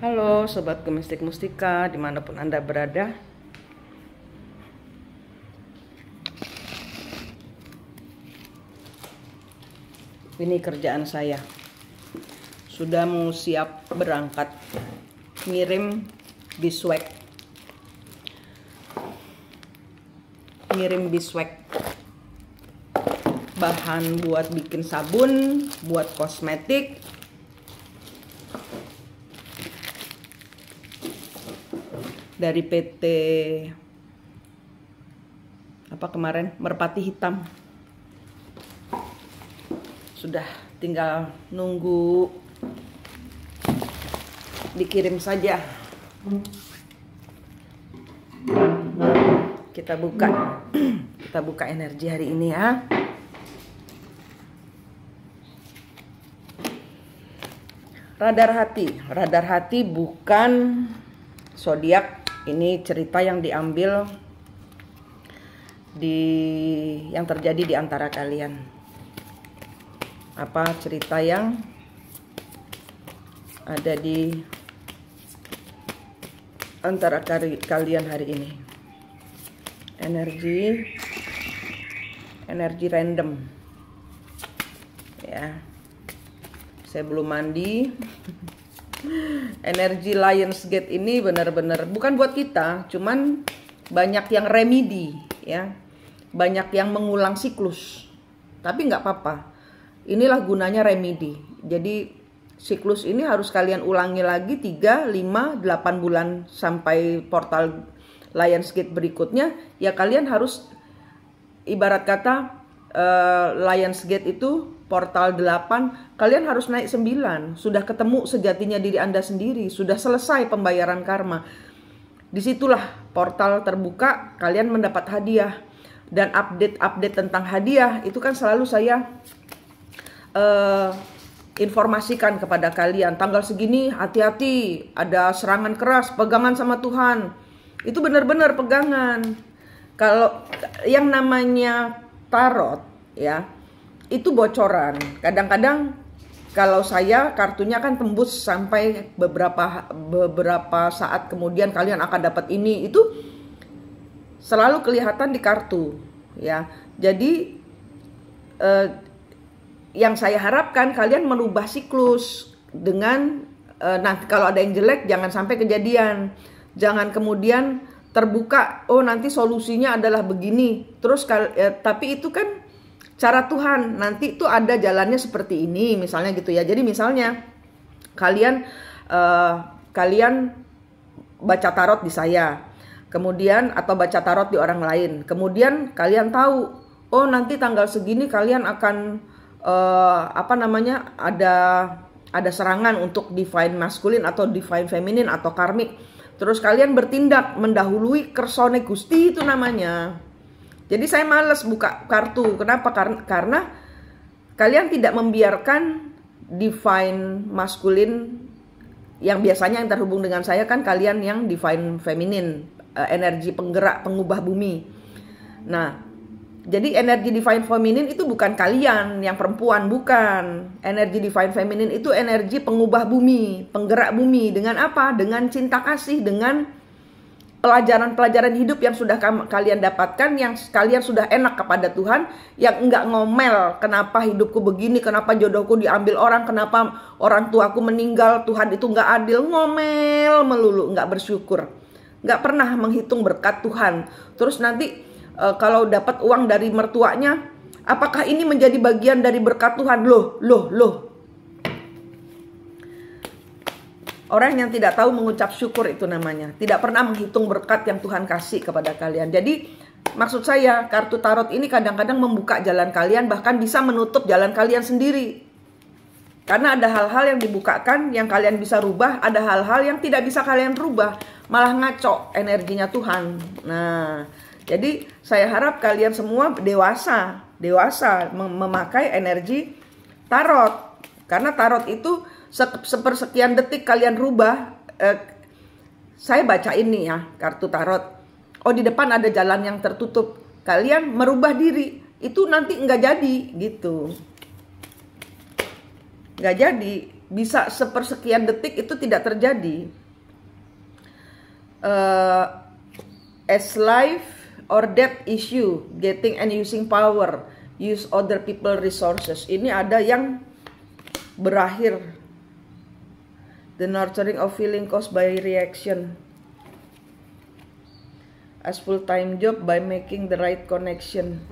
Halo Sobat Gemistik Mustika dimanapun Anda berada. Ini kerjaan saya. Sudah mau siap berangkat ngirim biswek. Bahan buat bikin sabun, buat kosmetik. Dari PT Merpati Hitam. Sudah tinggal nunggu dikirim saja. Kita buka energi hari ini ya. Radar hati bukan zodiak. Ini cerita yang diambil yang terjadi di antara kalian. Apa cerita yang ada di antara kalian hari ini? Energi random. Ya. Saya belum mandi. Energi Lionsgate ini benar-benar bukan buat kita, cuman banyak yang remedi ya, banyak yang mengulang siklus, tapi nggak apa-apa. Inilah gunanya remedi. Jadi siklus ini harus kalian ulangi lagi 3, 5, 8 bulan sampai portal Lionsgate berikutnya. Ya kalian harus ibarat kata Lionsgate itu portal 8, kalian harus naik 9. Sudah ketemu sejatinya diri Anda sendiri, sudah selesai pembayaran karma. Disitulah portal terbuka, kalian mendapat hadiah. Dan update tentang hadiah itu kan selalu saya informasikan kepada kalian. Tanggal segini hati-hati, ada serangan keras, pegangan sama Tuhan. Itu benar-benar pegangan. Kalau yang namanya tarot ya, itu bocoran. Kadang-kadang kalau saya kartunya kan tembus sampai beberapa saat kemudian kalian akan dapat ini, itu selalu kelihatan di kartu ya. Jadi yang saya harapkan kalian merubah siklus dengan nanti kalau ada yang jelek jangan sampai kejadian. Jangan kemudian terbuka, oh nanti solusinya adalah begini. Terus tapi itu kan cara Tuhan, nanti itu ada jalannya seperti ini misalnya gitu ya. Jadi misalnya kalian baca tarot di saya, kemudian atau baca tarot di orang lain, kemudian kalian tahu, oh nanti tanggal segini kalian akan ada serangan untuk divine masculine atau divine feminine atau karmik. Terus kalian bertindak mendahului kersone Gusti itu namanya. Jadi saya males buka kartu. Kenapa? Karena kalian tidak membiarkan divine masculine yang biasanya yang terhubung dengan saya kan kalian yang divine feminine, energi penggerak, pengubah bumi. Nah, jadi energi divine feminine itu bukan kalian yang perempuan, bukan. Energi divine feminine itu energi pengubah bumi, penggerak bumi. Dengan apa? Dengan cinta kasih, dengan pelajaran-pelajaran hidup yang sudah kalian dapatkan, yang kalian sudah enak kepada Tuhan, yang enggak ngomel, kenapa hidupku begini, kenapa jodohku diambil orang, kenapa orang tuaku meninggal, Tuhan itu enggak adil, ngomel melulu, enggak bersyukur, enggak pernah menghitung berkat Tuhan. Terus nanti kalau dapat uang dari mertuanya, apakah ini menjadi bagian dari berkat Tuhan? Loh. Orang yang tidak tahu mengucap syukur itu namanya. Tidak pernah menghitung berkat yang Tuhan kasih kepada kalian. Jadi maksud saya kartu tarot ini kadang-kadang membuka jalan kalian, bahkan bisa menutup jalan kalian sendiri. Karena ada hal-hal yang dibukakan yang kalian bisa rubah, ada hal-hal yang tidak bisa kalian rubah. Malah ngaco energinya Tuhan. Nah, jadi saya harap kalian semua dewasa memakai energi tarot. Karena tarot itu sepersekian detik kalian rubah. Saya baca ini ya, kartu tarot. Oh di depan ada jalan yang tertutup. Kalian merubah diri. Itu nanti nggak jadi gitu. Nggak jadi. bisa sepersekian detik itu tidak terjadi. As life or death issue, getting and using power, use other people resources. Ini ada yang berakhir. The nurturing of feeling caused by reaction. As full-time job by making the right connection.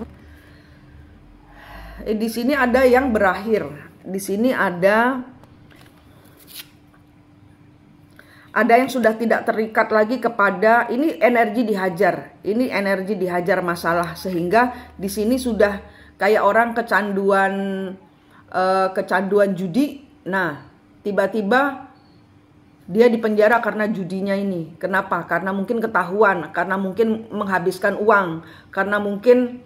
Di sini ada yang berakhir. Di sini ada yang sudah tidak terikat lagi kepada, ini energi dihajar. Ini energi dihajar masalah, sehingga di sini sudah kayak orang kecanduan judi. Nah, tiba-tiba dia dipenjara karena judinya ini. Kenapa? Karena mungkin ketahuan, karena mungkin menghabiskan uang, karena mungkin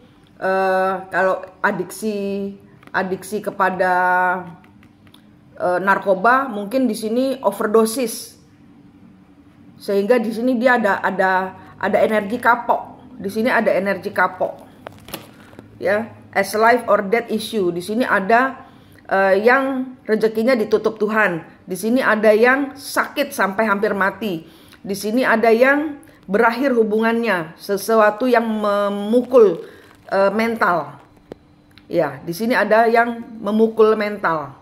kalau adiksi kepada narkoba, mungkin di sini overdosis. Sehingga di sini dia ada energi kapok. Di sini ada energi kapok. Ya, as life or death issue. Di sini ada yang rezekinya ditutup Tuhan. Di sini ada yang sakit sampai hampir mati. Di sini ada yang berakhir hubungannya, sesuatu yang memukul mental. Ya, di sini ada yang memukul mental.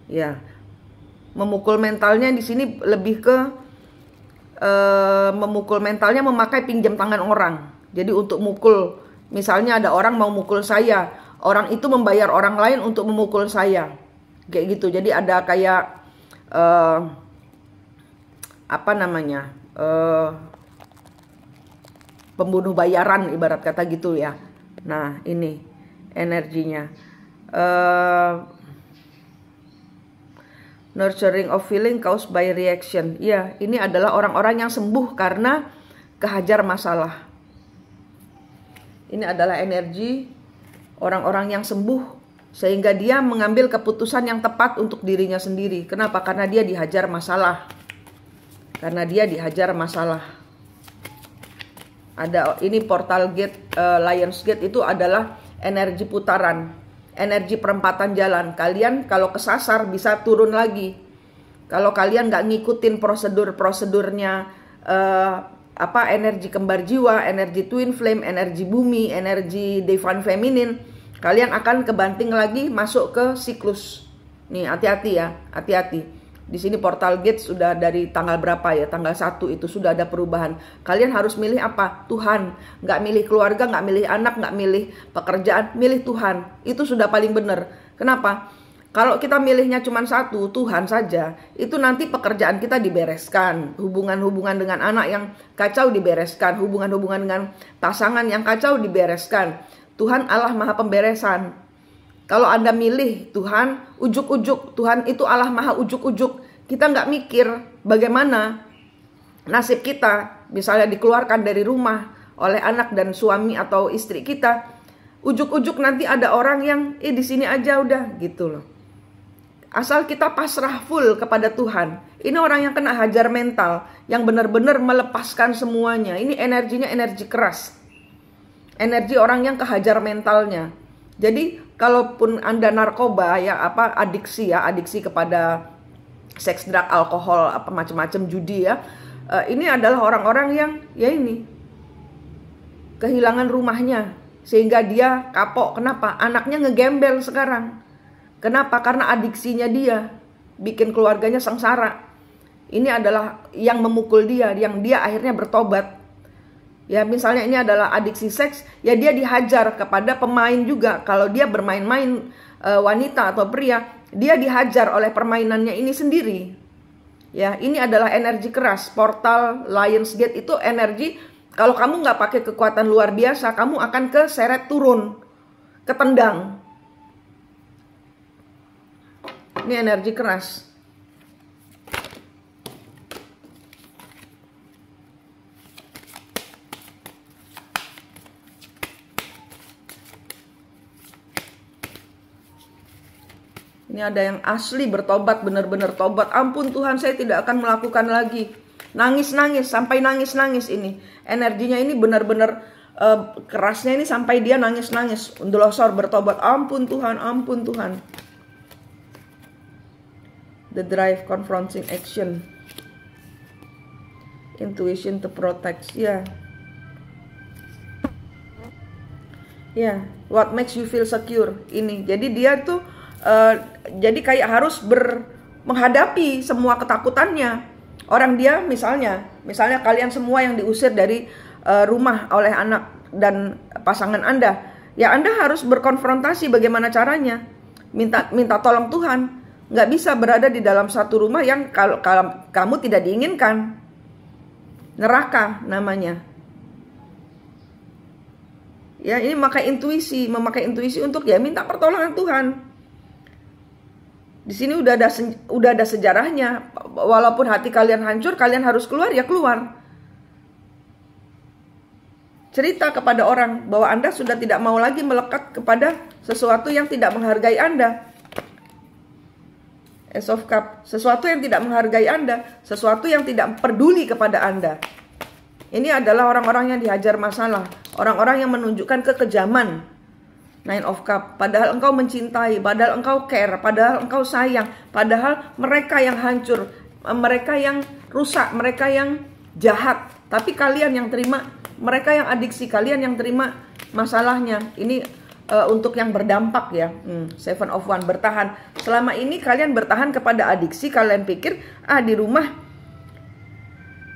Ya, memukul mentalnya di sini lebih ke memukul mentalnya memakai pinjam tangan orang. Jadi untuk mukul, misalnya ada orang mau mukul saya, orang itu membayar orang lain untuk memukul saya, kayak gitu. Jadi ada kayak pembunuh bayaran, ibarat kata gitu ya. Nah, ini energinya. Nurturing of feeling caused by reaction. Ya, ini adalah orang-orang yang sembuh karena kehajar masalah. Ini adalah energi orang-orang yang sembuh, sehingga dia mengambil keputusan yang tepat untuk dirinya sendiri. Kenapa? Karena dia dihajar masalah. Karena dia dihajar masalah. Ada ini portal gate, Lions Gate itu adalah energi putaran, energi perempatan jalan. Kalian kalau kesasar bisa turun lagi. Kalau kalian nggak ngikutin prosedurnya, energi kembar jiwa, energi twin flame, energi bumi, energi divine feminine, kalian akan kebanting lagi masuk ke siklus. Nih, hati-hati ya, hati-hati. Di sini portal gate sudah dari tanggal berapa ya? Tanggal 1 itu sudah ada perubahan. Kalian harus milih apa? Tuhan. Nggak milih keluarga, nggak milih anak, nggak milih pekerjaan, milih Tuhan. Itu sudah paling benar. Kenapa? Kalau kita milihnya cuma satu, Tuhan saja, itu nanti pekerjaan kita dibereskan. Hubungan-hubungan dengan anak yang kacau dibereskan. Hubungan-hubungan dengan pasangan yang kacau dibereskan. Tuhan Allah Maha Pemberesan. Kalau Anda milih Tuhan, ujuk-ujuk, Tuhan itu Allah Maha ujuk-ujuk. Kita nggak mikir bagaimana nasib kita, misalnya dikeluarkan dari rumah oleh anak dan suami atau istri kita. Ujuk-ujuk nanti ada orang yang, di sini aja udah, gitu loh. Asal kita pasrah full kepada Tuhan. Ini orang yang kena hajar mental, yang benar-benar melepaskan semuanya. Ini energinya energi keras. Energi orang yang kehajar mentalnya. Jadi kalaupun Anda narkoba ya, adiksi kepada seks, drug, alkohol, macam-macam judi ya. Ini adalah orang-orang yang kehilangan rumahnya sehingga dia kapok. Kenapa? Anaknya ngegembel sekarang. Kenapa? Karena adiksinya dia bikin keluarganya sengsara. Ini adalah yang memukul dia, yang dia akhirnya bertobat. Ya, misalnya ini adalah adiksi seks, ya dia dihajar kepada pemain juga. Kalau dia bermain-main wanita atau pria, dia dihajar oleh permainannya ini sendiri. Ya, ini adalah energi keras. Portal Lions Gate itu energi, kalau kamu nggak pakai kekuatan luar biasa, kamu akan keseret turun, ketendang. Ini energi keras. Ini ada yang asli bertobat, benar-benar tobat. Ampun Tuhan, saya tidak akan melakukan lagi. Nangis-nangis, sampai nangis-nangis ini. Energinya ini benar-benar kerasnya ini sampai dia nangis-nangis, ndelosor bertobat, ampun Tuhan, ampun Tuhan. The drive confronting action, intuition to protect, what makes you feel secure ini. Jadi dia tuh jadi kayak harus menghadapi semua ketakutannya. Orang dia misalnya kalian semua yang diusir dari rumah oleh anak dan pasangan Anda, ya Anda harus berkonfrontasi bagaimana caranya, minta tolong Tuhan. Nggak bisa berada di dalam satu rumah yang kalau kamu tidak diinginkan, neraka namanya. Ya, ini memakai intuisi untuk ya minta pertolongan Tuhan. Di sini udah ada sejarahnya. Walaupun hati kalian hancur, kalian harus keluar, ya keluar. Cerita kepada orang bahwa Anda sudah tidak mau lagi melekat kepada sesuatu yang tidak menghargai Anda. Ace of Cup, sesuatu yang tidak menghargai Anda, sesuatu yang tidak peduli kepada Anda. Ini adalah orang-orang yang dihajar masalah, orang-orang yang menunjukkan kekejaman. Nine of Cup, padahal engkau mencintai, padahal engkau care, padahal engkau sayang, padahal mereka yang hancur, mereka yang rusak, mereka yang jahat, tapi kalian yang terima, mereka yang adiksi, kalian yang terima masalahnya. Ini untuk yang berdampak ya. Seven of One, bertahan. Selama ini kalian bertahan kepada adiksi, kalian pikir di rumah.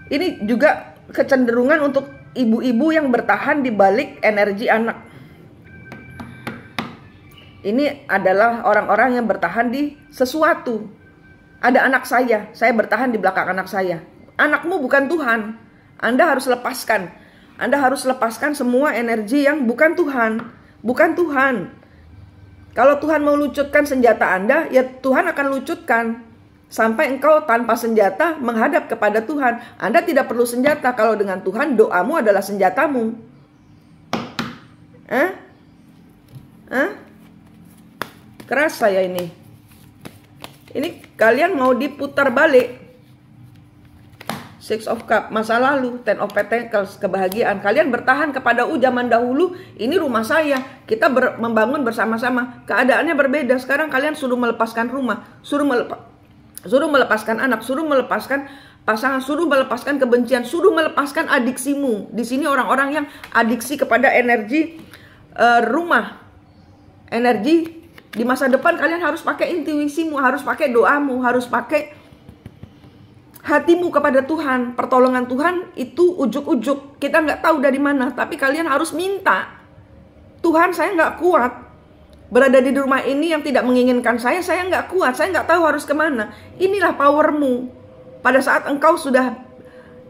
Ini juga kecenderungan untuk ibu-ibu yang bertahan di balik energi anak. Ini adalah orang-orang yang bertahan di sesuatu. Ada anak saya bertahan di belakang anak saya. Anakmu bukan Tuhan. Anda harus lepaskan. Anda harus lepaskan semua energi yang bukan Tuhan. Bukan Tuhan. Kalau Tuhan mau lucutkan senjata Anda, ya Tuhan akan lucutkan. Sampai engkau tanpa senjata menghadap kepada Tuhan. Anda tidak perlu senjata. Kalau dengan Tuhan, doamu adalah senjatamu. Keras saya ini. Ini kalian mau diputar balik. Six of Cup, masa lalu. Ten of Pentacles, kebahagiaan. Kalian bertahan kepada zaman dahulu. Ini rumah saya. Kita membangun bersama-sama. Keadaannya berbeda. Sekarang kalian suruh melepaskan rumah. Suruh melepaskan anak. Suruh melepaskan pasangan. Suruh melepaskan kebencian. Suruh melepaskan adiksimu. Di sini orang-orang yang adiksi kepada energi rumah. Energi. Di masa depan kalian harus pakai intuisimu, harus pakai doamu, harus pakai hatimu kepada Tuhan. Pertolongan Tuhan itu ujuk-ujuk. Kita nggak tahu dari mana, tapi kalian harus minta. Tuhan, saya nggak kuat berada di rumah ini yang tidak menginginkan saya nggak kuat, saya nggak tahu harus kemana. Inilah powermu pada saat engkau sudah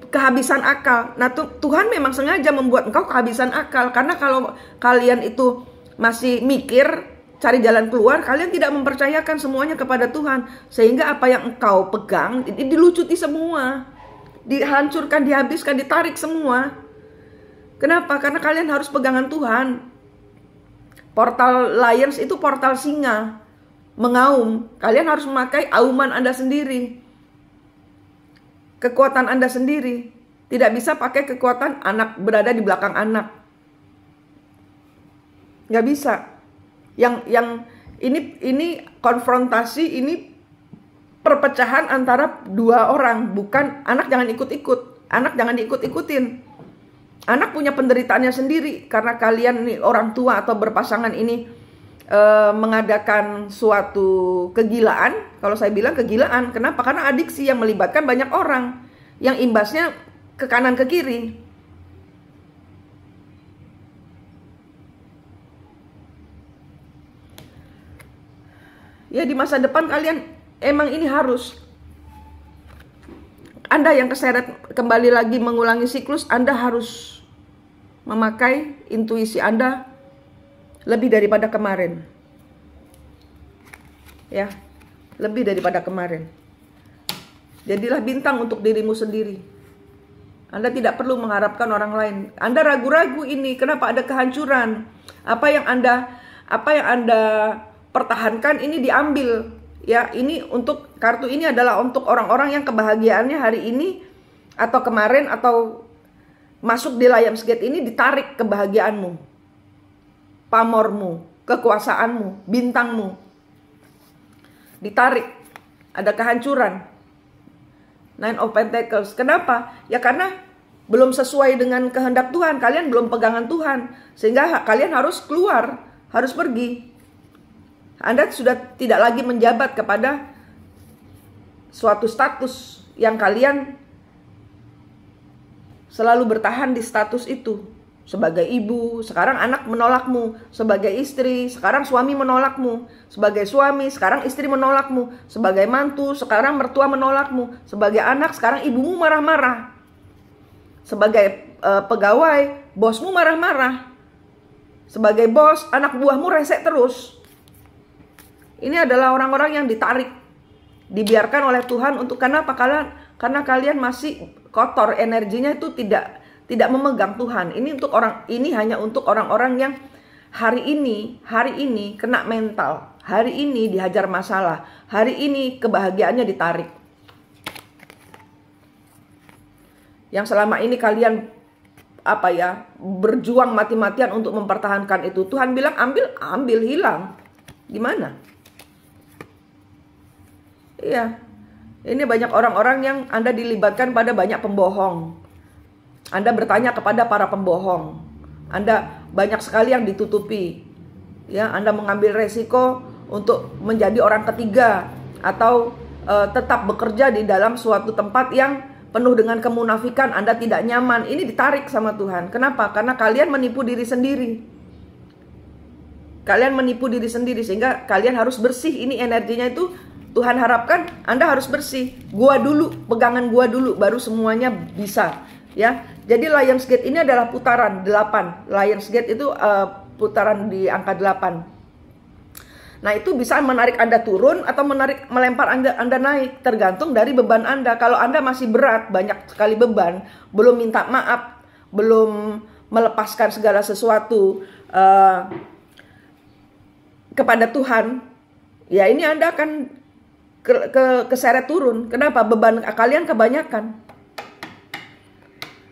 kehabisan akal. Nah, Tuhan memang sengaja membuat engkau kehabisan akal. Karena kalau kalian itu masih mikir cari jalan keluar, kalian tidak mempercayakan semuanya kepada Tuhan. Sehingga apa yang engkau pegang dilucuti semua, dihancurkan, dihabiskan, ditarik semua. Kenapa? Karena kalian harus pegangan Tuhan. Portal Lions itu portal singa, mengaum. Kalian harus memakai auman Anda sendiri, kekuatan Anda sendiri. Tidak bisa pakai kekuatan anak berada di belakang anak. Nggak bisa. Yang ini konfrontasi, ini perpecahan antara dua orang, bukan anak jangan ikut-ikut, anak jangan diikut-ikutin. Anak punya penderitaannya sendiri karena kalian nih orang tua atau berpasangan ini mengadakan suatu kegilaan. Kalau saya bilang kegilaan, kenapa? Karena adiksi yang melibatkan banyak orang, yang imbasnya ke kanan ke kiri. Ya, di masa depan kalian emang ini harus. Anda yang keseret kembali lagi mengulangi siklus, Anda harus memakai intuisi Anda lebih daripada kemarin. Ya, lebih daripada kemarin. Jadilah bintang untuk dirimu sendiri. Anda tidak perlu mengharapkan orang lain. Anda ragu-ragu ini, kenapa ada kehancuran? Apa yang Anda pertahankan ini diambil. Ya, ini untuk kartu ini adalah untuk orang-orang yang kebahagiaannya hari ini atau kemarin atau masuk di Lionsgate ini ditarik kebahagiaanmu, pamormu, kekuasaanmu, bintangmu. Ditarik, ada kehancuran. Nine of Pentacles. Kenapa? Ya karena belum sesuai dengan kehendak Tuhan. Kalian belum pegangan Tuhan. Sehingga kalian harus keluar, harus pergi. Anda sudah tidak lagi menjabat kepada suatu status yang kalian selalu bertahan di status itu. Sebagai ibu, sekarang anak menolakmu. Sebagai istri, sekarang suami menolakmu. Sebagai suami, sekarang istri menolakmu. Sebagai mantu, sekarang mertua menolakmu. Sebagai anak, sekarang ibumu marah-marah. Sebagai pegawai, bosmu marah-marah. Sebagai bos, anak buahmu resek terus. Ini adalah orang-orang yang ditarik, dibiarkan oleh Tuhan untuk kenapa? Karena kalian masih kotor, energinya itu tidak memegang Tuhan. Ini hanya untuk orang-orang yang hari ini kena mental. Hari ini dihajar masalah. Hari ini kebahagiaannya ditarik. Yang selama ini kalian berjuang mati-matian untuk mempertahankan itu. Tuhan bilang ambil hilang. Gimana? Iya. Ini banyak orang-orang yang Anda dilibatkan pada banyak pembohong. Anda bertanya kepada para pembohong. Anda banyak sekali yang ditutupi. Ya, Anda mengambil resiko untuk menjadi orang ketiga atau tetap bekerja di dalam suatu tempat yang penuh dengan kemunafikan. Anda tidak nyaman. Ini ditarik sama Tuhan. Kenapa? Karena kalian menipu diri sendiri. Kalian menipu diri sendiri sehingga kalian harus bersih. Ini energinya itu Tuhan harapkan Anda harus bersih. Gua dulu, pegangan gua dulu, baru semuanya bisa. Ya, jadi Lionsgate ini adalah putaran 8. Lionsgate itu putaran di angka 8. Nah, itu bisa menarik Anda turun atau melempar Anda naik, tergantung dari beban Anda. Kalau Anda masih berat, banyak sekali beban, belum minta maaf, belum melepaskan segala sesuatu kepada Tuhan, ya ini Anda akan keseret turun. Kenapa? Beban kalian kebanyakan.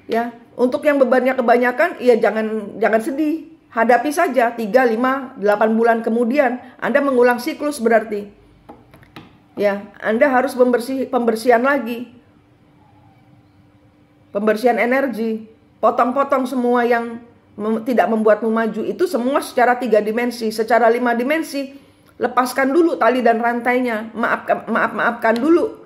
Ya, untuk yang bebannya kebanyakan, ya jangan sedih. Hadapi saja 3, 5, 8 bulan kemudian Anda mengulang siklus berarti. Ya, Anda harus pembersihan lagi. Pembersihan energi, potong-potong semua yang tidak membuatmu maju. Itu semua secara 3 dimensi, secara 5 dimensi. Lepaskan dulu tali dan rantainya. Maafkan dulu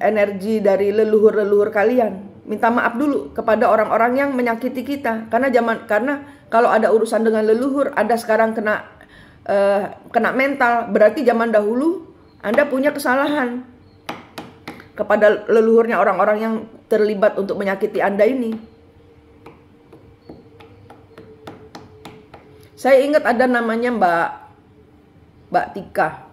energi dari leluhur-leluhur kalian. Minta maaf dulu kepada orang-orang yang menyakiti kita. Karena kalau ada urusan dengan leluhur, Anda sekarang kena mental, berarti zaman dahulu Anda punya kesalahan kepada leluhurnya orang-orang yang terlibat untuk menyakiti Anda ini. Saya ingat ada namanya Mbak Tika.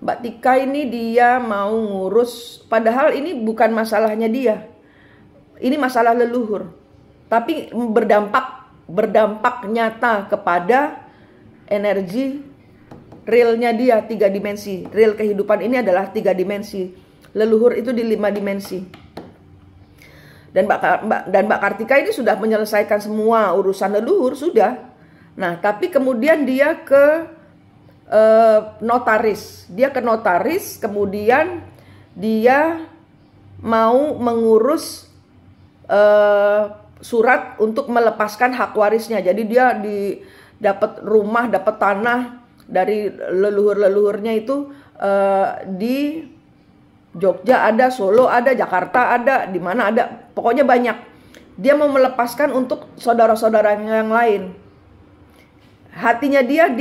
Mbak Tika ini dia mau ngurus, padahal ini bukan masalahnya dia. Ini masalah leluhur. Tapi berdampak nyata kepada energi realnya dia 3 dimensi. Real kehidupan ini adalah 3 dimensi. Leluhur itu di 5 dimensi. Dan Mbak Kartika ini sudah menyelesaikan semua urusan leluhur, sudah. Nah, tapi kemudian dia ke notaris. Dia ke notaris, kemudian dia mau mengurus surat untuk melepaskan hak warisnya. Jadi dia dapat rumah, dapat tanah dari leluhur-leluhurnya itu di Jogja ada, Solo ada, Jakarta ada, di mana ada, pokoknya banyak. Dia mau melepaskan untuk saudara-saudara yang lain. Hatinya dia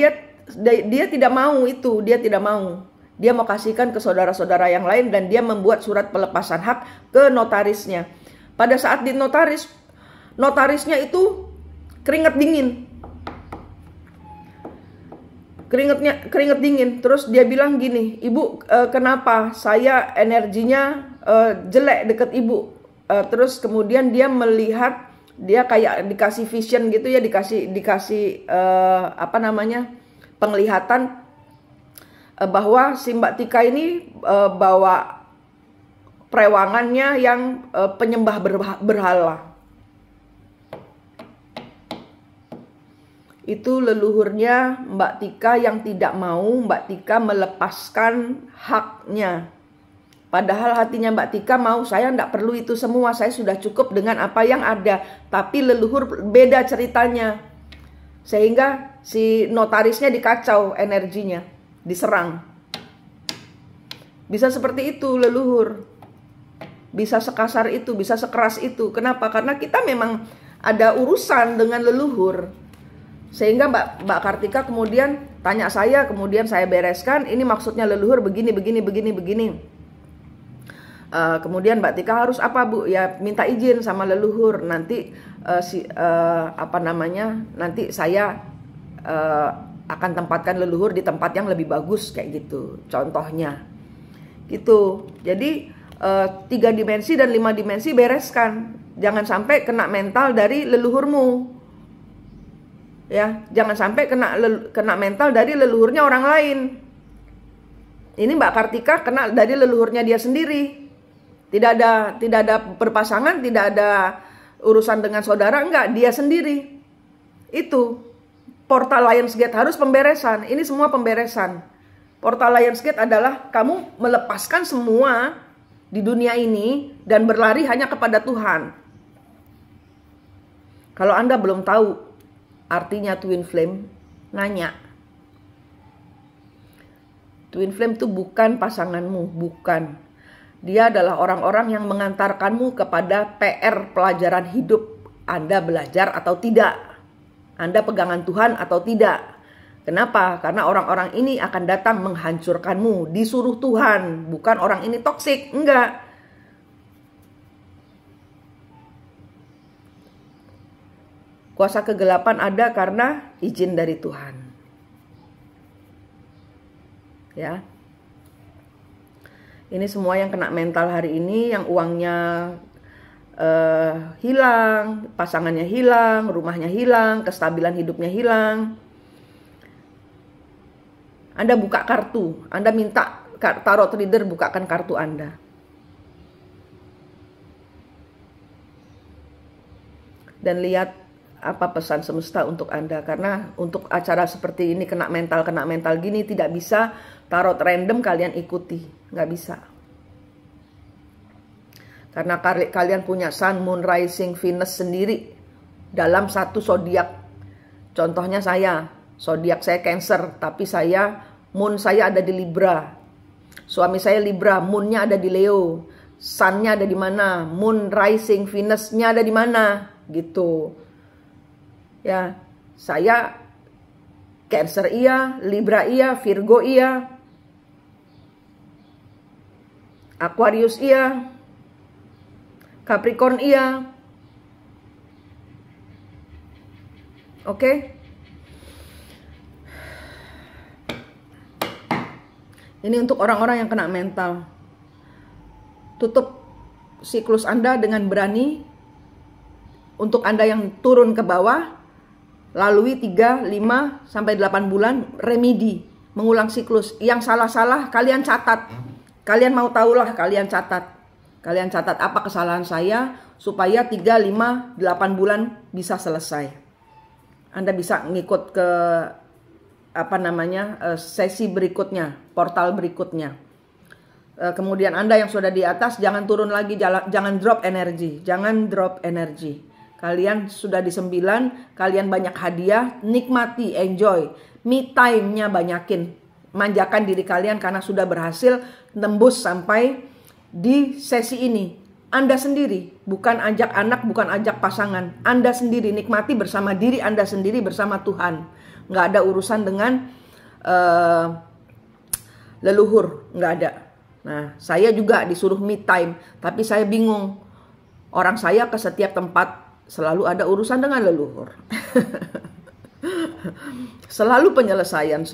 tidak mau itu, dia tidak mau. Dia mau kasihkan ke saudara-saudara yang lain dan dia membuat surat pelepasan hak ke notarisnya. Pada saat di notarisnya itu keringat dingin. Keringat dingin. Terus dia bilang gini, "Ibu, kenapa saya energinya jelek deket ibu?" Terus kemudian dia melihat, dia kayak dikasih vision gitu ya, dikasih penglihatan bahwa si Mbak Tika ini bawa perewangannya yang penyembah berhala. Itu leluhurnya Mbak Tika yang tidak mau Mbak Tika melepaskan haknya. Padahal hatinya Mbak Tika mau, saya tidak perlu itu semua, saya sudah cukup dengan apa yang ada. Tapi leluhur beda ceritanya. Sehingga si notarisnya dikacau energinya, diserang. Bisa seperti itu leluhur. Bisa sekasar itu, bisa sekeras itu. Kenapa? Karena kita memang ada urusan dengan leluhur. Sehingga Mbak Kartika kemudian tanya saya, kemudian saya bereskan, ini maksudnya leluhur begini. Kemudian Mbak Tika harus apa Bu? Ya minta izin sama leluhur. Nanti nanti saya akan tempatkan leluhur di tempat yang lebih bagus kayak gitu. Contohnya, gitu. Jadi 3 dimensi dan 5 dimensi bereskan. Jangan sampai kena mental dari leluhurmu. Ya, jangan sampai kena mental dari leluhurnya orang lain. Ini Mbak Kartika kena dari leluhurnya dia sendiri. Tidak ada berpasangan, tidak ada urusan dengan saudara, enggak, dia sendiri. Itu portal Lionsgate harus pemberesan. Ini semua pemberesan. Portal Lionsgate adalah kamu melepaskan semua di dunia ini dan berlari hanya kepada Tuhan. Kalau Anda belum tahu artinya twin flame, nanya. Twin flame itu bukan pasanganmu, bukan. Dia adalah orang-orang yang mengantarkanmu kepada PR pelajaran hidup. Anda belajar atau tidak. Anda pegangan Tuhan atau tidak. Kenapa? Karena orang-orang ini akan datang menghancurkanmu. Disuruh Tuhan. Bukan orang ini toksik. Enggak. Kuasa kegelapan ada karena izin dari Tuhan. Ya. Ini semua yang kena mental hari ini, yang uangnya hilang, pasangannya hilang, rumahnya hilang, kestabilan hidupnya hilang. Anda buka kartu, Anda minta tarot reader bukakan kartu Anda. Dan lihat apa pesan semesta untuk Anda. Karena untuk acara seperti ini kena mental gini tidak bisa tarot random kalian ikuti. Nggak bisa. Karena kalian punya Sun, Moon, Rising, Venus sendiri dalam satu zodiak. Contohnya saya, zodiak saya Cancer, tapi Moon saya ada di Libra. Suami saya Libra, Moonnya ada di Leo. Sun-nya ada di mana? Moon, Rising, Venus-nya ada di mana? Gitu. Ya, saya Cancer iya, Libra iya, Virgo iya, Aquarius iya, Capricorn iya. Oke. Ini untuk orang-orang yang kena mental. Tutup siklus Anda dengan berani. Untuk Anda yang turun ke bawah, lalui 3, 5, sampai 8 bulan remedi, mengulang siklus. Yang salah-salah kalian catat. Kalian mau tahulah, kalian catat. Kalian catat apa kesalahan saya supaya 3, 5, 8 bulan bisa selesai. Anda bisa ngikut ke sesi berikutnya, portal berikutnya. Kemudian Anda yang sudah di atas jangan turun lagi, jangan drop energi, jangan drop energi. Kalian sudah di 9, kalian banyak hadiah, nikmati, enjoy. Me time-nya banyakin. Manjakan diri kalian karena sudah berhasil tembus sampai di sesi ini. Anda sendiri, bukan ajak anak, bukan ajak pasangan. Anda sendiri, nikmati bersama diri Anda sendiri, bersama Tuhan. Nggak ada urusan dengan leluhur, nggak ada. Nah, saya juga disuruh me time, tapi saya bingung. Orang saya ke setiap tempat selalu ada urusan dengan leluhur. Selalu penyelesaian,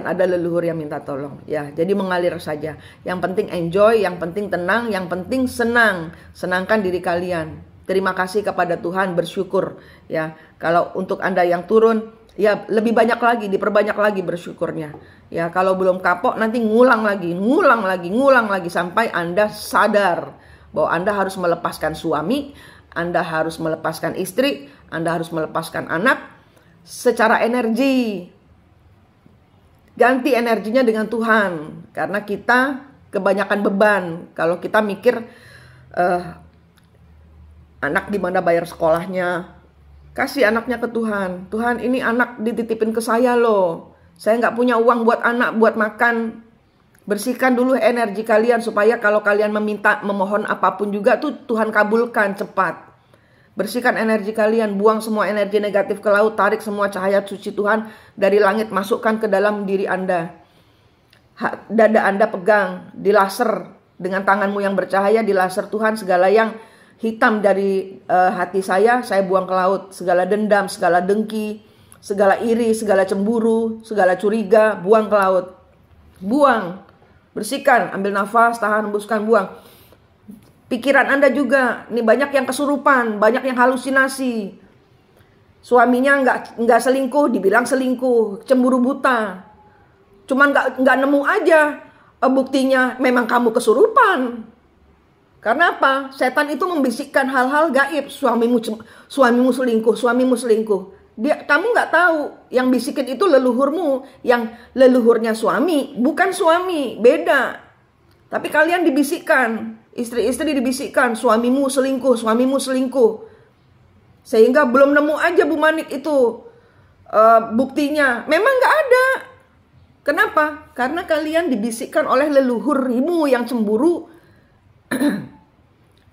ada leluhur yang minta tolong. Ya, jadi mengalir saja. Yang penting enjoy, yang penting tenang, yang penting senang. Senangkan diri kalian. Terima kasih kepada Tuhan, bersyukur. Ya, kalau untuk Anda yang turun, Ya, lebih banyak lagi, diperbanyak lagi bersyukurnya. Ya, kalau belum kapok nanti ngulang lagi sampai Anda sadar bahwa Anda harus melepaskan suami, Anda harus melepaskan istri, Anda harus melepaskan anak secara energi. Ganti energinya dengan Tuhan, karena kita kebanyakan beban. Kalau kita mikir anak gimana bayar sekolahnya, kasih anaknya ke Tuhan. Tuhan, ini anak dititipin ke saya loh. Saya nggak punya uang buat anak, buat makan. Bersihkan dulu energi kalian supaya kalau kalian meminta, memohon apapun juga tuh Tuhan kabulkan cepat. Bersihkan energi kalian, buang semua energi negatif ke laut, tarik semua cahaya suci Tuhan dari langit, masukkan ke dalam diri Anda. Dada Anda pegang, dilaser dengan tanganmu yang bercahaya, dilaser Tuhan segala yang hitam dari hati saya buang ke laut. Segala dendam, segala dengki, segala iri, segala cemburu, segala curiga, buang ke laut. Buang, bersihkan, ambil nafas, tahan, hembuskan, buang. Pikiran Anda juga, ini banyak yang kesurupan, banyak yang halusinasi. Suaminya nggak selingkuh, dibilang selingkuh, cemburu buta. Cuman nggak nemu aja buktinya memang kamu kesurupan. Karena apa? Setan itu membisikkan hal-hal gaib. Suamimu selingkuh. Kamu nggak tahu, yang bisikin itu leluhurmu, yang leluhurnya suami, bukan suami, beda. Tapi kalian dibisikkan. Istri-istri dibisikkan, suamimu selingkuh. Sehingga belum nemu aja Bu Manik itu buktinya. Memang gak ada. Kenapa? Karena kalian dibisikkan oleh leluhurmu yang cemburu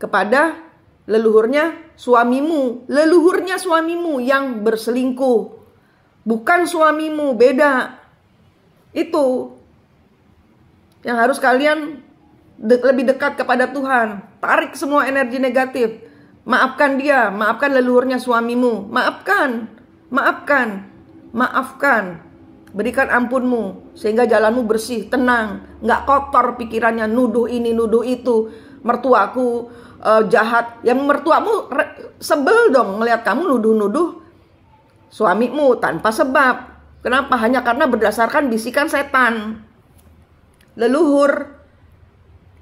kepada leluhurnya suamimu. Leluhurnya suamimu yang berselingkuh. Bukan suamimu, beda. Itu yang harus kalian lebih dekat kepada Tuhan. Tarik semua energi negatif. Maafkan dia, maafkan leluhurnya suamimu. Maafkan. Berikan ampunmu sehingga jalanmu bersih, tenang, nggak kotor pikirannya, nuduh ini, nuduh itu. Mertuaku jahat. Yang mertuamu sebel dong ngelihat kamu nuduh-nuduh suamimu tanpa sebab. Kenapa? Hanya karena berdasarkan bisikan setan. Leluhur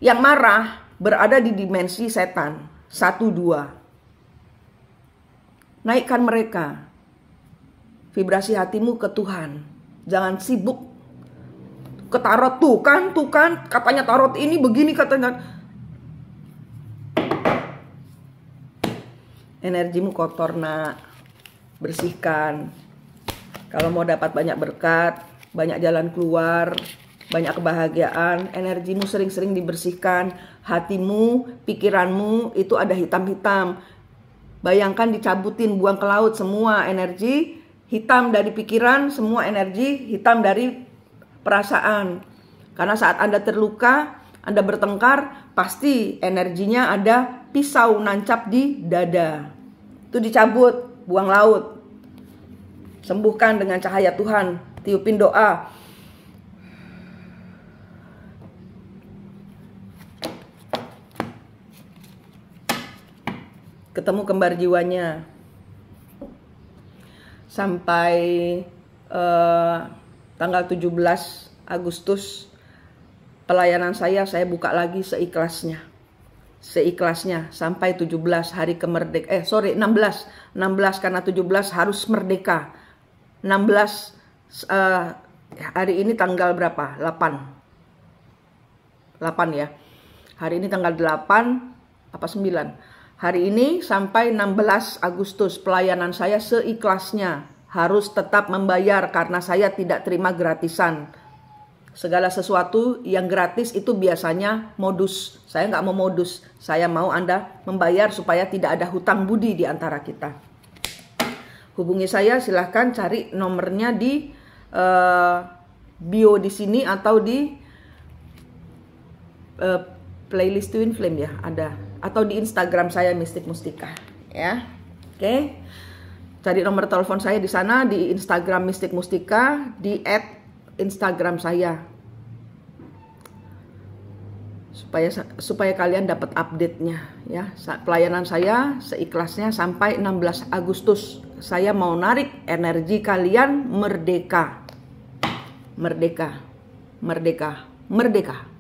yang marah berada di dimensi setan 1, 2. Naikkan mereka. Vibrasi hatimu ke Tuhan. Jangan sibuk ke tarot. Tuh kan katanya tarot ini begini, katanya. Energimu kotor, nak. Bersihkan. Kalau mau dapat banyak berkat, banyak jalan keluar, banyak kebahagiaan, energimu sering-sering dibersihkan. Hatimu, pikiranmu itu ada hitam-hitam. Bayangkan dicabutin, buang ke laut semua energi hitam dari pikiran, semua energi hitam dari perasaan. Karena saat Anda terluka, Anda bertengkar, pasti energinya ada pisau nancap di dada. Itu dicabut, buang laut. Sembuhkan dengan cahaya Tuhan, tiupin doa. Ketemu kembar jiwanya. Sampai tanggal 17 Agustus pelayanan saya buka lagi seikhlasnya sampai 17 hari kemerdekaan. 16 karena 17 harus merdeka. 16 hari ini tanggal berapa? 8 ya. Hari ini tanggal 8 apa 9? Hari ini sampai 16 Agustus pelayanan saya seikhlasnya. Harus tetap membayar karena saya tidak terima gratisan. Segala sesuatu yang gratis itu biasanya modus. Saya nggak mau modus. Saya mau Anda membayar supaya tidak ada hutang budi di antara kita. Hubungi saya, silahkan cari nomornya di bio di sini atau di playlist Twin Flame ya, ada. Atau di Instagram saya Mistik Mustika ya. Oke. Cari nomor telepon saya di sana, di Instagram Mistik Mustika, di @Instagram saya. Supaya kalian dapat update-nya ya. Pelayanan saya seikhlasnya sampai 16 Agustus. saya mau narik energi kalian merdeka. Merdeka, merdeka, merdeka.